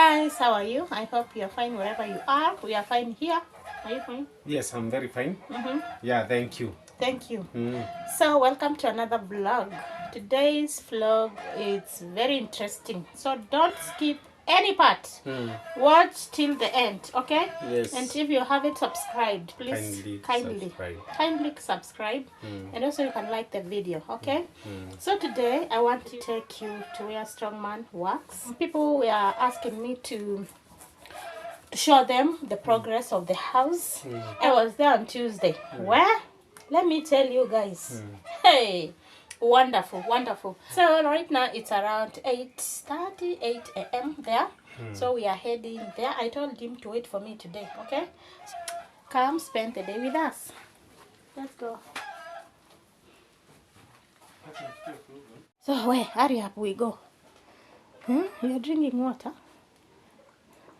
guys, how are you? I hope you are fine wherever you are. We are fine here. Are you fine? Yes, I'm very fine. Yeah, thank you. Thank you. So welcome to another vlog. Today's vlog is very interesting. So don't skip any part. Watch till the end, okay? Yes. And if you haven't subscribed, please kindly subscribe. And also you can like the video, okay? So today I want to take you to where Strongman works. People were asking me to show them the progress of the house. I was there on Tuesday. Where? Let me tell you guys. Hey, wonderful, wonderful. So right now it's around 8:30, 8 a.m. there. So we are heading there. I told him to wait for me today, okay? Come spend the day with us. Let's go. So wait, hurry up, we go. You're drinking water?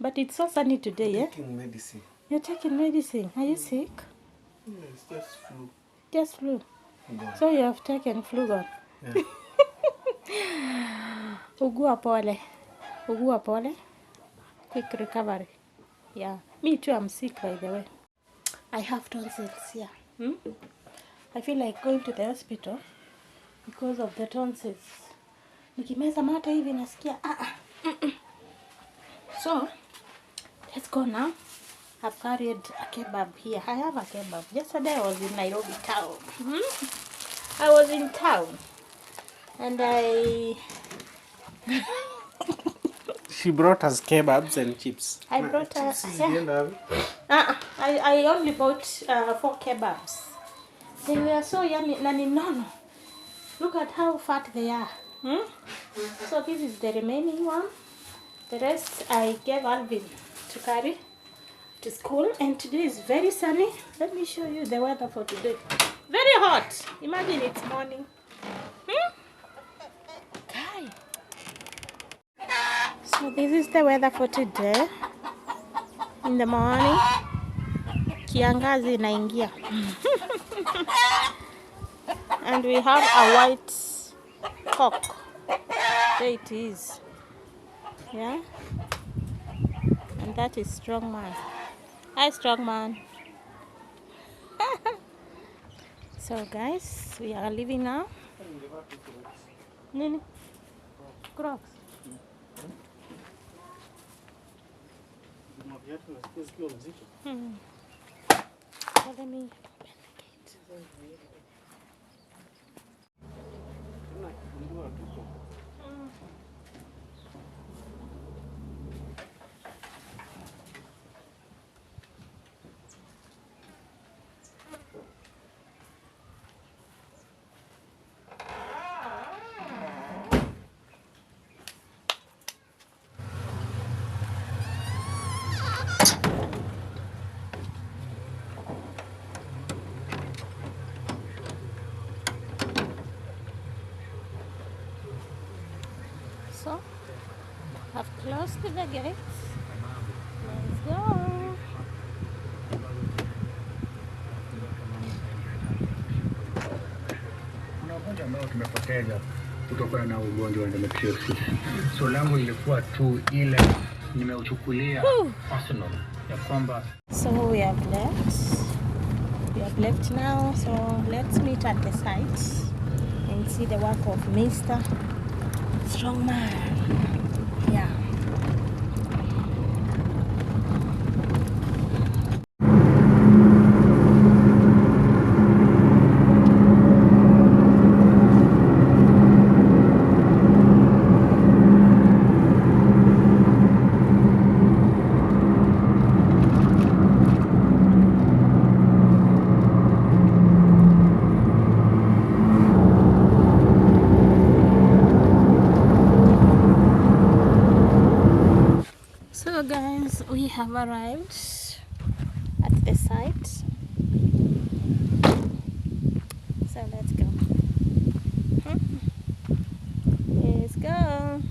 But it's so sunny today, yeah? Taking medicine. You're taking medicine. Are you sick? Yeah, it's just flu. Just flu. Yeah. So you have taken flu gun. Yeah. Ugua pole. Ugua pole. Quick recovery. Yeah. Me too, I'm sick by the way. I have tonsils here. I feel like going to the hospital because of the tonsils. Nikimeza mate hivi nasikia. So, let's go now. I've carried a kebab here. I have a kebab. Yesterday I was in Nairobi town. I was in town. And She brought us kebabs and chips. I brought chips I only bought 4 kebabs. They were so yummy. Nani nono. Look at how fat they are. So this is the remaining one. The rest I gave Alvin to carry to school, and today is very sunny. Let me show you the weather for today. Very hot. Imagine it's morning. Okay. So this is the weather for today. In the morning, kiangazi inaingia. And we have a white cock. There it is. Yeah. And that is Strongman. Hi, Strongman. So, guys, we are leaving now. Nini? Crocs. So let me open the gate. So, I've closed the gates. Let's go. Kuna ugonjwa ambao tumepoteza kutokana na ugonjwa wa endometriosis. So langu ilikuwa tu ile nimeuchukulia personal ya kwamba. So we have left. We have left now. So let's meet at the site and see the work of Mr. Strongman. Yeah. So guys, we have arrived at the site. So let's go. Let's go.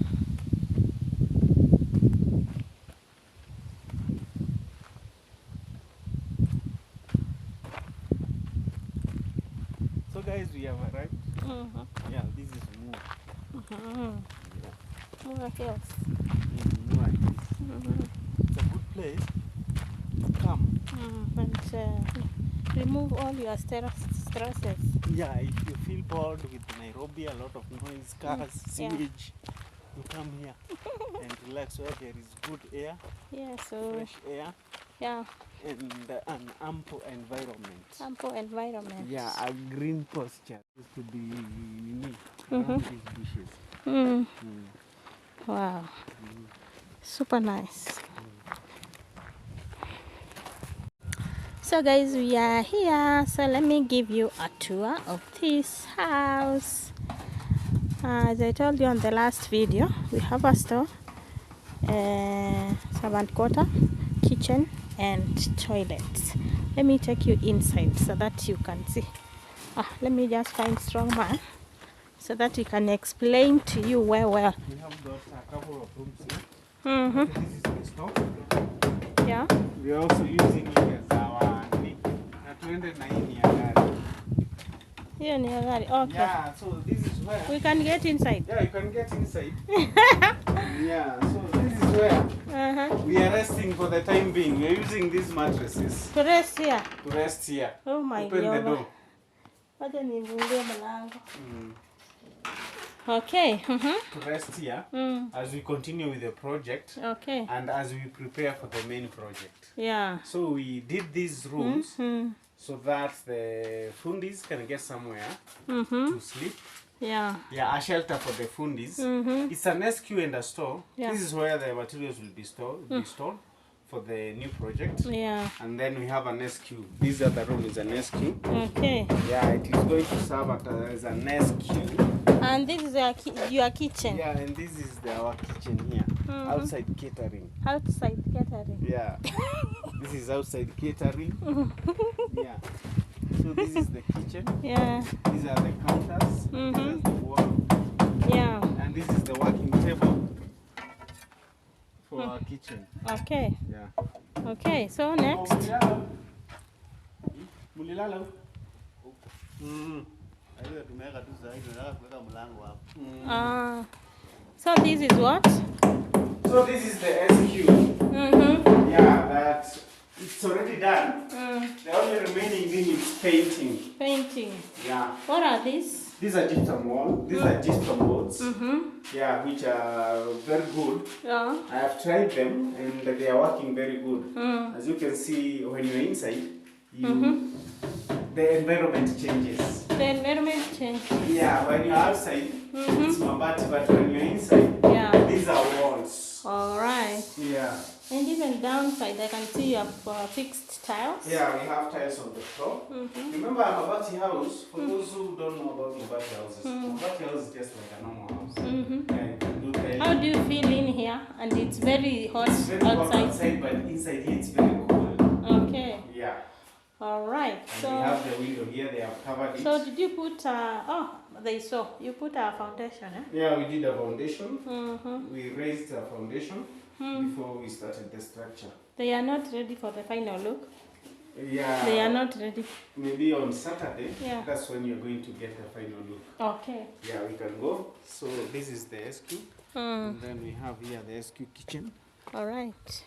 So guys, we have arrived. Yeah, this is Moore. More hills. Moore. remove all your stresses. Yeah, if you feel bored with Nairobi, a lot of noise, cars, sewage, you come here and relax where there is good air, fresh air, and an ample environment. Ample environment. Yeah, a green posture. This could be around these bushes. Wow. Super nice. So guys, we are here, so let me give you a tour of this house. As I told you on the last video, we have a store, servant quarter, kitchen and toilets. Let me take you inside so that you can see. Let me just find strong man so that we can explain to you where We have got a couple of rooms here. This is the store. Yeah. We are also using it as our Okay. Yeah, so this is where We can get inside. you can get inside. Yeah, so this is where we are resting for the time being. We are using these mattresses To rest here. to rest here. Oh my Open the door. Okay. To rest here as we continue with the project Okay. and as we prepare for the main project. Yeah. So we did these rooms so that the fundis can get somewhere to sleep. Yeah. Yeah, a shelter for the fundis. It's an SQ and a store. Yeah. This is where the materials will be stored for the new project. Yeah. And then we have an SQ. This other room is an SQ. Okay. Yeah, it is going to serve as an SQ. And this is your kitchen. Yeah, and this is our kitchen here. Outside catering. Outside catering. Yeah. This is outside catering. Yeah. So this is the kitchen. Yeah. These are the counters. This is the wall. Yeah. And this is the working table for our kitchen. Okay. Yeah. Okay. So next. So this is what? So this is the SQ. Yeah, that it's already done. The only remaining thing is painting. Painting. Yeah. What are these? These are gypsum walls. These are gypsum boards. Yeah, which are very good. Yeah. I have tried them and they are working very good. As you can see, when you're inside, the environment changes. The environment changes. Yeah, when you're outside, it's mabati, but when you're inside, these are walls. All right. Yeah. And even downside, I can see you have fixed tiles. Yeah, we have tiles on the floor. Remember a mabati house, for those who don't know about mabati houses, mabati house is just like a normal house. Yeah, you can do tiles. How do you feel in here? And it's very hot It's very outside. hot outside, but inside here it's very cool. Okay. Yeah. All right. And So we have the window here, they have covered it. So did you put you put a foundation, eh? Yeah, we did a foundation. We raised a foundation before we started the structure. They are not ready for the final look. Yeah. They are not ready. Maybe on Saturday, Yeah. that's when you're going to get the final look. Okay. Yeah, we can go. So this is the SQ. And then we have here the SQ kitchen. All right.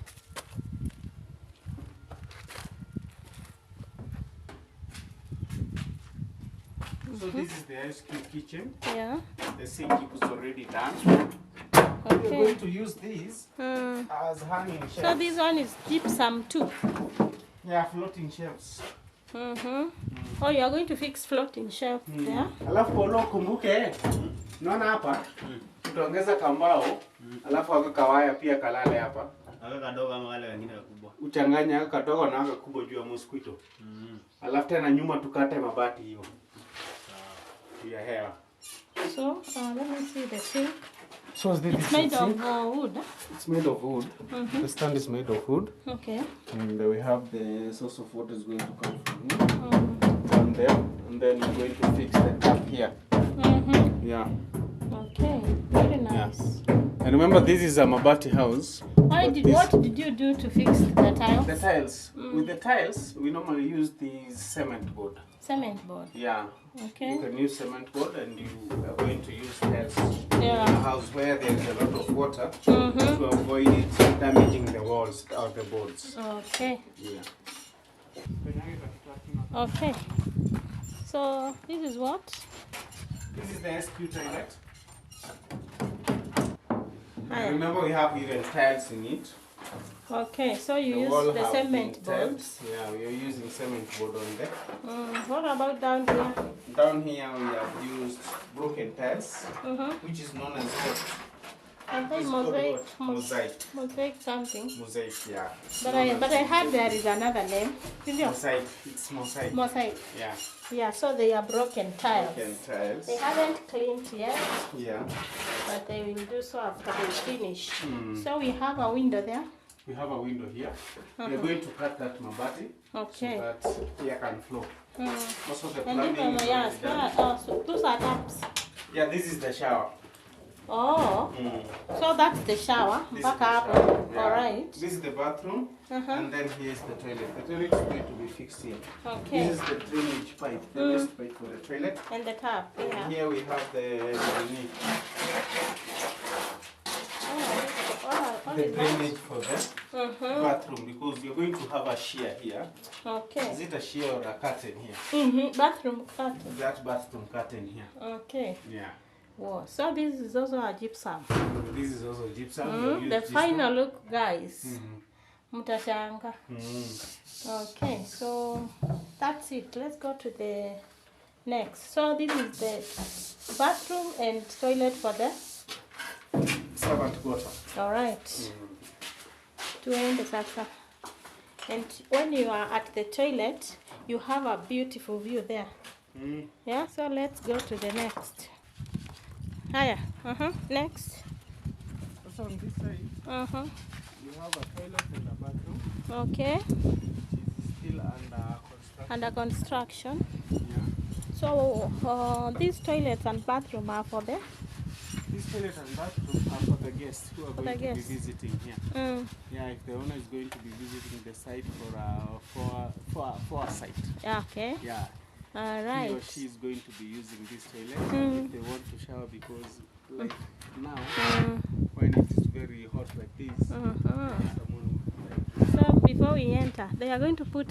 So this is the SQ kitchen. Yeah. The sink is already done. We're Okay. going to use these as hanging shelves. So this one is gypsum too. Yeah, floating shelves. Oh, you are going to fix floating shelf there. Alafu polo kumbuke, unaona hapa, tutaongeza kambao, alafu aka kawaya pia kalale hapa. Aka kadogo ama wale wengine wakubwa. Uchanganya aka kadogo na aka kubwa juu ya mosquito. Alafu tena nyuma tukate mabati hiyo. Ya hewa. So, let me see the sink. So It's made of wood. It's made of wood. The stand is made of wood. Okay. And we have the source of water is going to come from here. From there. And then we're going to fix the tap here. Yeah. Okay. Very nice. And remember, this is a mabati house. What did you do to fix the tiles? The tiles. With the tiles, we normally use the cement board. Cement board. Yeah. Okay. You can use cement board and you are going to use tiles in Yeah. a house where there is a lot of water to avoid it damaging the walls or the boards. Okay. Yeah. Okay. So this is what? This is the SQ toilet. Hiya. Remember we have even tiles in it. Okay, so you The use wall the have cement been board. tapped. Yeah, we are using cement board on there. What about down here? Down here we have used broken tiles, which is known as what? I think It's called mosaic, what? Mosaic. mosaic something. Mosaic, yeah. But I heard there is another name. Mosaic. It's mosaic. Mosaic. Yeah. Yeah, so they are broken tiles. Broken tiles. They haven't cleaned yet. Yeah. But they will do so after they finish. So we have a window there. We have a window here. We are going to cut that mabati Okay. so that air can flow. Most of the And plumbing is yes, already done. so those are taps. Yeah, this is the shower. Oh, so that's the shower. This Back is the up. shower. Yeah. All right. This is the bathroom, and then here's the toilet. The toilet is going to be fixed here. Okay. This is the drainage pipe, the waste pipe for the toilet. And the tap. Yeah. And here we have the drainage. What The is that? drainage for the bathroom, because you're going to have a shear here. Okay. Is it a shear or a curtain here? Bathroom curtain. That bathroom curtain here. Okay. Yeah. Wow. So this is also a gypsum. This is also gypsum. The final look, guys. Mutashanga. Okay, so that's it. Let's go to the next. So this is the bathroom and toilet for the Servant quarter. all right. Tuende sasa. And when you are at the toilet, you have a beautiful view there. Yeah, so let's go to the next. Hiya. Next. So on this side, you have a toilet and a bathroom. Okay. It's still under construction. Under construction. Yeah. So these toilets and bathroom are for the This toilet and bathroom are for the guests who are For going the to be guests. visiting here. Yeah, if the owner is going to be visiting the site for a site. yeah, okay. Yeah. All He right. or she is going to be using this toilet if they want to shower, because like now when it is very hot like this, someone would So before we enter, they are going to put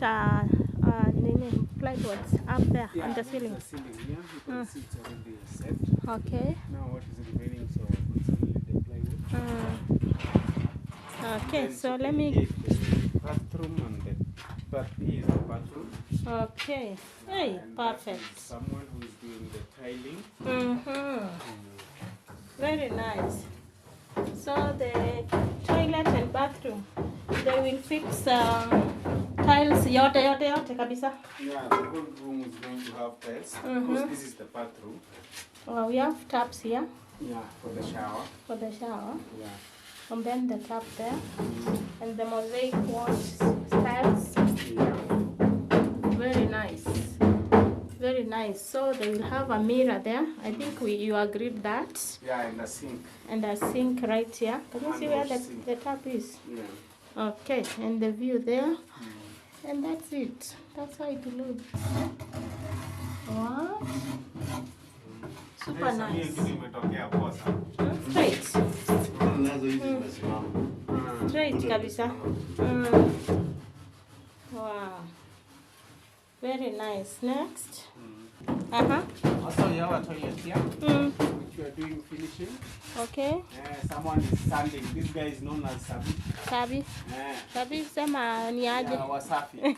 plywood up there on the ceiling. The ceiling here, you can see it's already set. Okay. Now what is remaining, so it's only the plywood. Okay, Then so to let me. indicate the bathroom and the here is the bathroom. Okay. Hey, And that perfect. is someone who is doing the tiling. Very nice. So the toilet and bathroom, they will fix tiles yote kabisa. Yeah, the whole room is going to have tiles. Because this is the bathroom. We have taps here Yeah, for the shower. for the shower. Yeah. And then the tap there. And the mosaic walls tiles. Yeah. Very nice. Very nice. So they will have a mirror there. I think you agreed that. Yeah, and the sink. And a sink right here. Can you see where Sink. the tap is? Yeah. Okay, and the view there. And that's it. That's how it looks. Wow. Super nice. Straight. Straight kabisa. Wow. Very nice. Next. Also, you have a toilet here, which you are doing finishing. Okay. Someone is sanding. This guy is known as Sabi. Sabi. Sabi sema ni aje? Yeah, Wasafi.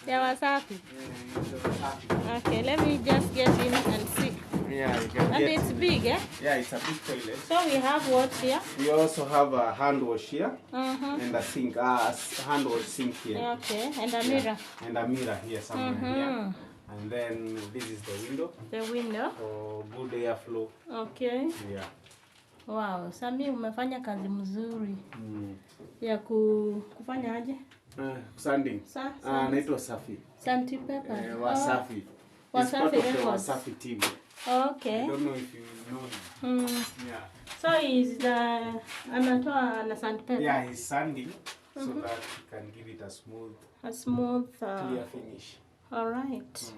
Ya wasafi. He's a Wasafi. Okay, let me just get in and see. Yeah, you can And get it's big, eh? Yeah, it's a big toilet. So we have what here? We also have a hand wash here Mm-hmm. and a sink, hand wash sink here. Okay, and a mirror. And a mirror here somewhere here. And then this is the window The window. for good airflow. Okay. Yeah. Wow, Sami umefanya kazi mzuri ya kufanya aje? Sanding. Naitwa Safi. Sandpaper. Wasafi. He's Wasafi part of the Records. Wasafi team. Okay. I don't know if you know him. Yeah. So he's anatoa na sandpaper. Yeah, he's sanding so that he can give it a smooth, clear finish. All right.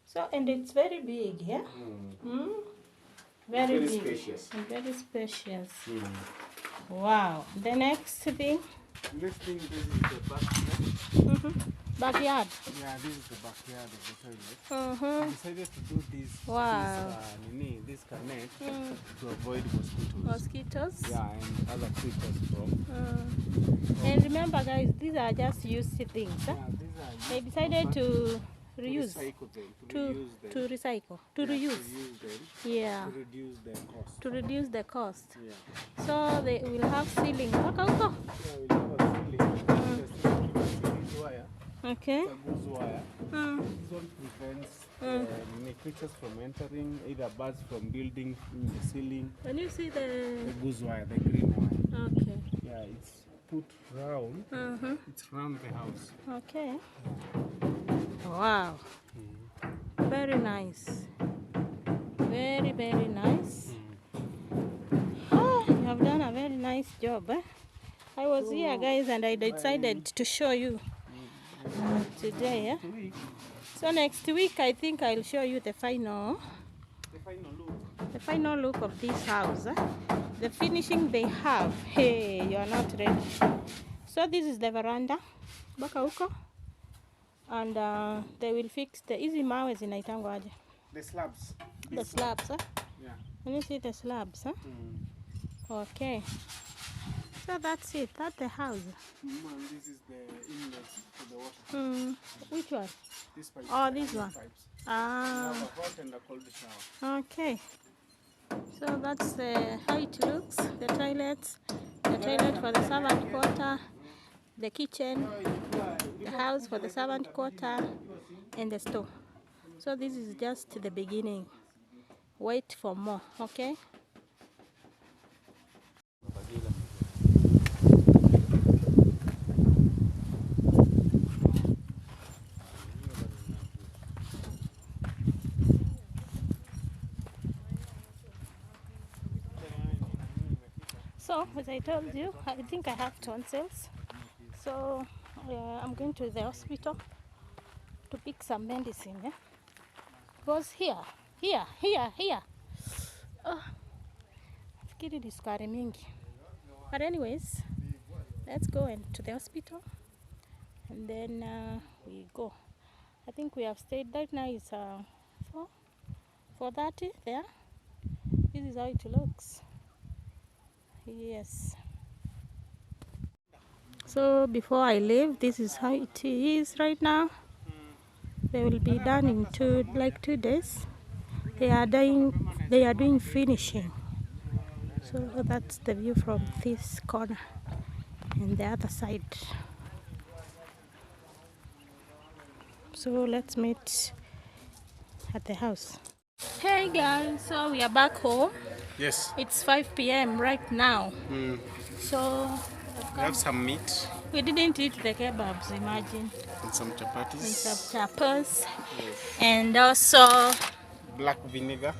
So and it's very big, yeah. Very big. Spacious. And very spacious. Wow. The next thing. This thing, this is the backyard. Backyard? Yeah, this is the backyard of the toilet. I decided to do this, this connect to avoid mosquitoes. Mosquitoes? Yeah, and other creatures from. And remember guys, these are just used things. Yeah, these are they decided to reuse. To recycle them, Reuse. Yeah. To reduce their cost. To reduce the cost. Yeah. So they will have ceiling. Yeah, we'll have a ceiling. This wire. Okay. It's a goose wire. This one prevents many creatures from entering, either birds from building in the ceiling. When you see the goose wire, the green wire. Okay. Yeah, it's put round. It's round the house. Okay. Wow. Very nice. Very, very nice. Oh, you have done a very nice job. I was here, guys, and I decided to show you today. So next week, I think I'll show you the final look of this house. The finishing they have. Hey, you are not ready. So this is the veranda. Baka huko. And they will fix the easy mawe zinaitangwa aje? The slabs. The slabs, huh? Yeah. Can you see the slabs, huh? Okay. So that's it. That's the house. And this is the inlet for the water. Which one? This pipe. Oh, this one. Pipes. Ah. We have a hot and a cold shower. Okay. So that's how it looks. The toilets. The toilet for the servant quarter. The kitchen. The house for the servant quarter. And the store. So this is just the beginning. Wait for more. Okay. So, as I told you, I think I have tonsils. So, I'm going to the hospital to pick some medicine. Yeah? Because here. Fikiri ni sukari mingi. But anyways, let's go to the hospital. And then we go. I think we have stayed. Right now is 4:30 there. This is how it looks. Yes. So before I leave, this is how it is right now. They will be done in 2 days. They are doing finishing. So that's the view from this corner and the other side. So let's meet at the house. Hey guys, so we are back home. Yes. It's 5 p.m. right now. So we have some meat. We didn't eat the kebabs, imagine. And some chapatis. And some chapas. Yes. And also black vinegar.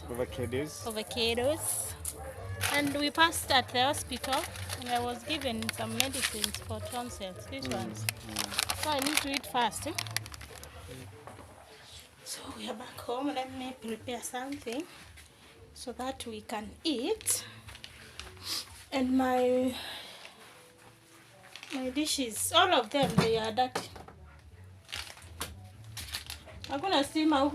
What are these? Avocados. And we passed at the hospital and I was given some medicines for tonsils. These ones. So I need to eat fast. So we are back home. Let me prepare something so that we can eat. And my dishes, all of them, they are dirty. I'm gonna see my